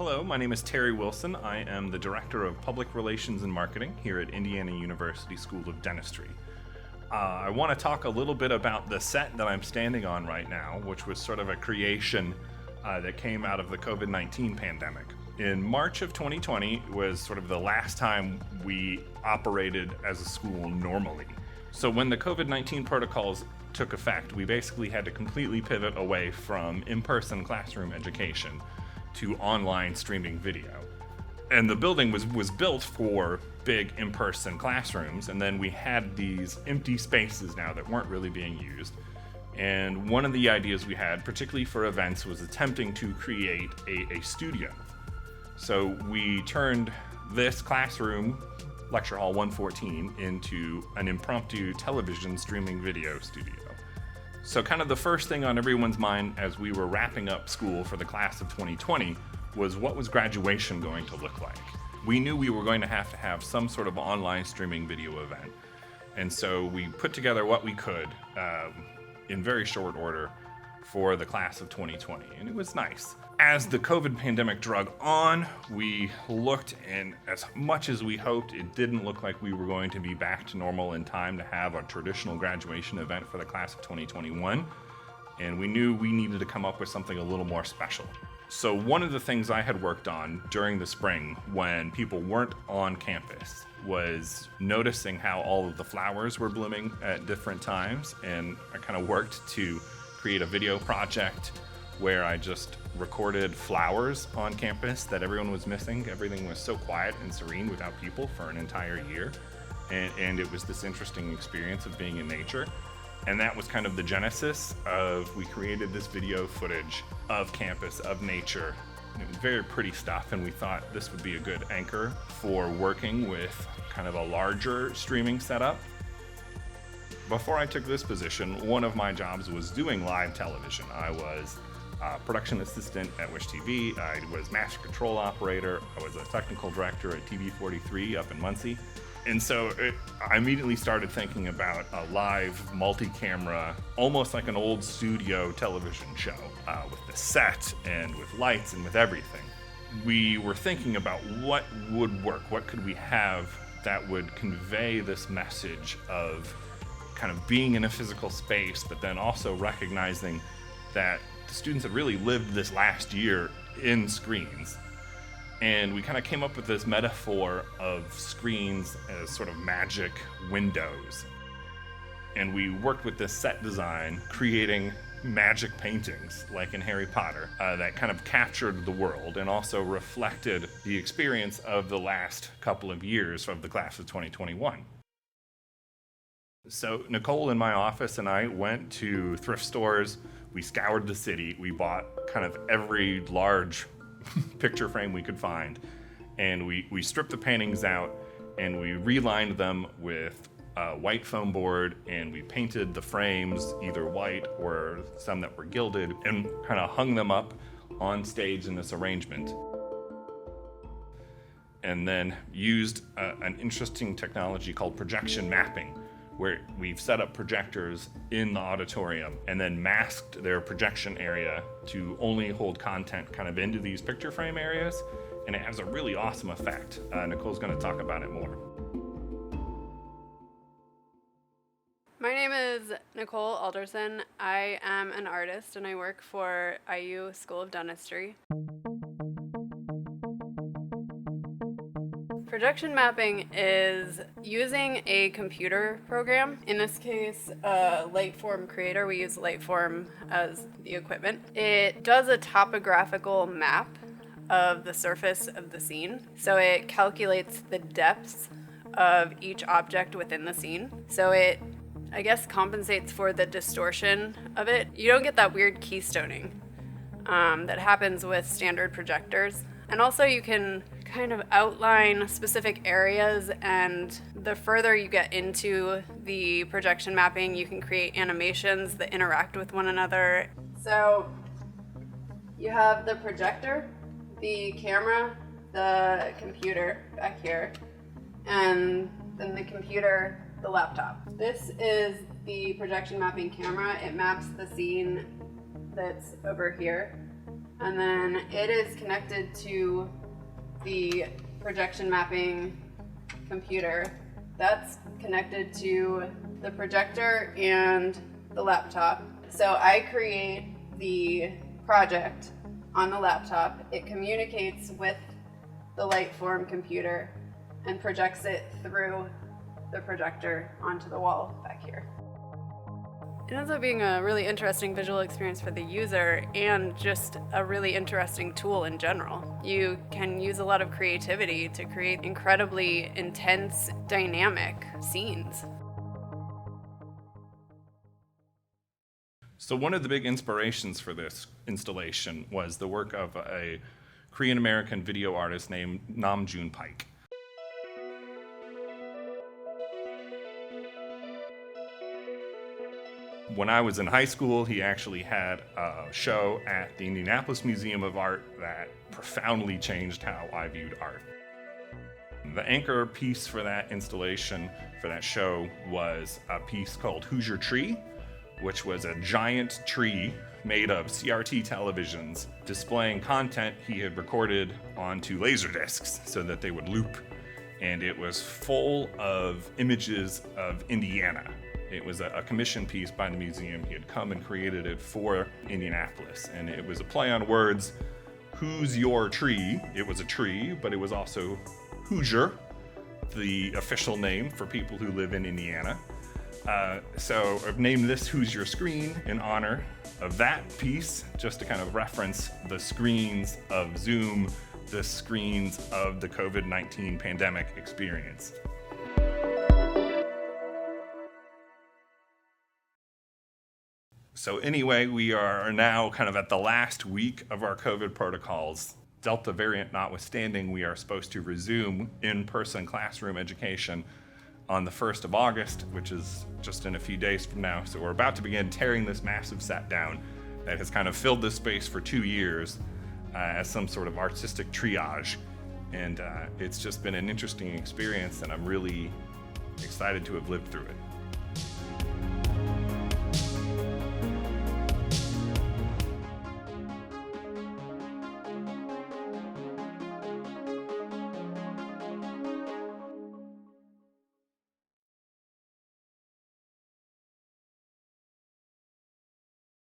Hello, my name is Terry Wilson. I am the Director of Public Relations and Marketing here at Indiana University School of Dentistry. I want to talk a little bit about the set that I'm standing on right now, which was sort of a creation that came out of the COVID-19 pandemic. In March of 2020 was sort of the last time we operated as a school normally. So when the COVID-19 protocols took effect, we basically had to completely pivot away from in-person classroom education to online streaming video. And the building was built for big in-person classrooms, and then we had these empty spaces now that weren't really being used. And one of the ideas we had, particularly for events, was attempting to create a studio. So we turned this classroom, Lecture Hall 114, into an impromptu television streaming video studio. So kind of the first thing on everyone's mind as we were wrapping up school for the class of 2020 was what was graduation going to look like. We knew we were going to have some sort of online streaming video event. And so we put together what we could in very short order for the class of 2020, and it was nice. As the COVID pandemic drug on, we looked, and as much as we hoped, it didn't look like we were going to be back to normal in time to have a traditional graduation event for the class of 2021, and we knew we needed to come up with something a little more special. So one of the things I had worked on during the spring when people weren't on campus was noticing how all of the flowers were blooming at different times, and I kind of worked to create a video project where I just recorded flowers on campus that everyone was missing. Everything was so quiet and serene without people for an entire year. And it was this interesting experience of being in nature. And that was kind of the genesis of, we created this video footage of campus, of nature. It was very pretty stuff, and we thought this would be a good anchor for working with kind of a larger streaming setup. Before I took this position, one of my jobs was doing live television. I was production assistant at Wish TV. I was master control operator. I was a technical director at TV43 up in Muncie. And so I immediately started thinking about a live multi-camera, almost like an old studio television show with the set and with lights and with everything. We were thinking about what would work, what could we have that would convey this message of kind of being in a physical space, but then also recognizing that the students had really lived this last year in screens. And we kind of came up with this metaphor of screens as sort of magic windows. And we worked with this set design, creating magic paintings like in Harry Potter that kind of captured the world and also reflected the experience of the last couple of years of the class of 2021. So Nicole in my office and I went to thrift stores. We scoured the city. We bought kind of every large picture frame we could find. And we stripped the paintings out and we relined them with white foam board, and we painted the frames either white or some that were gilded and kind of hung them up on stage in this arrangement. And then used an interesting technology called projection mapping, where we've set up projectors in the auditorium and then masked their projection area to only hold content kind of into these picture frame areas, and it has a really awesome effect. Nicole's going to talk about it more. My name is Nicole Alderson. I am an artist and I work for IU School of Dentistry. Projection mapping is using a computer program, in this case, Lightform Creator. We use Lightform as the equipment. It does a topographical map of the surface of the scene. So it calculates the depths of each object within the scene. So it, I guess, compensates for the distortion of it. You don't get that weird keystoning that happens with standard projectors. And also you can kind of outline specific areas, and the further you get into the projection mapping, you can create animations that interact with one another. So you have the projector, the camera, the computer back here, and then the computer, the laptop. This is the projection mapping camera. It maps the scene that's over here. and then it is connected to the projection mapping computer. That's connected to the projector and the laptop. So I create the project on the laptop. It communicates with the Lightform computer and projects it through the projector onto the wall back here. It ends up being a really interesting visual experience for the user and just a really interesting tool in general. You can use a lot of creativity to create incredibly intense, dynamic scenes. So one of the big inspirations for this installation was the work of a Korean-American video artist named Nam June Paik. When I was in high school, he actually had a show at the Indianapolis Museum of Art that profoundly changed how I viewed art. The anchor piece for that installation, for that show, was a piece called Who's Your Tree?, which was a giant tree made of CRT televisions displaying content he had recorded onto laser discs so that they would loop. And it was full of images of Indiana. It was a commission piece by the museum. He had come and created it for Indianapolis. And it was a play on words. Who's your tree? It was a tree, but it was also Hoosier, the official name for people who live in Indiana. So I've named this Who's Your Screen in honor of that piece, just to kind of reference the screens of Zoom, the screens of the COVID-19 pandemic experience. So anyway, we are now kind of at the last week of our COVID protocols. Delta variant notwithstanding, we are supposed to resume in-person classroom education on the 1st of August, which is just in a few days from now. So we're about to begin tearing this massive set down that has kind of filled this space for 2 years as some sort of artistic triage. And it's just been an interesting experience, and I'm really excited to have lived through it.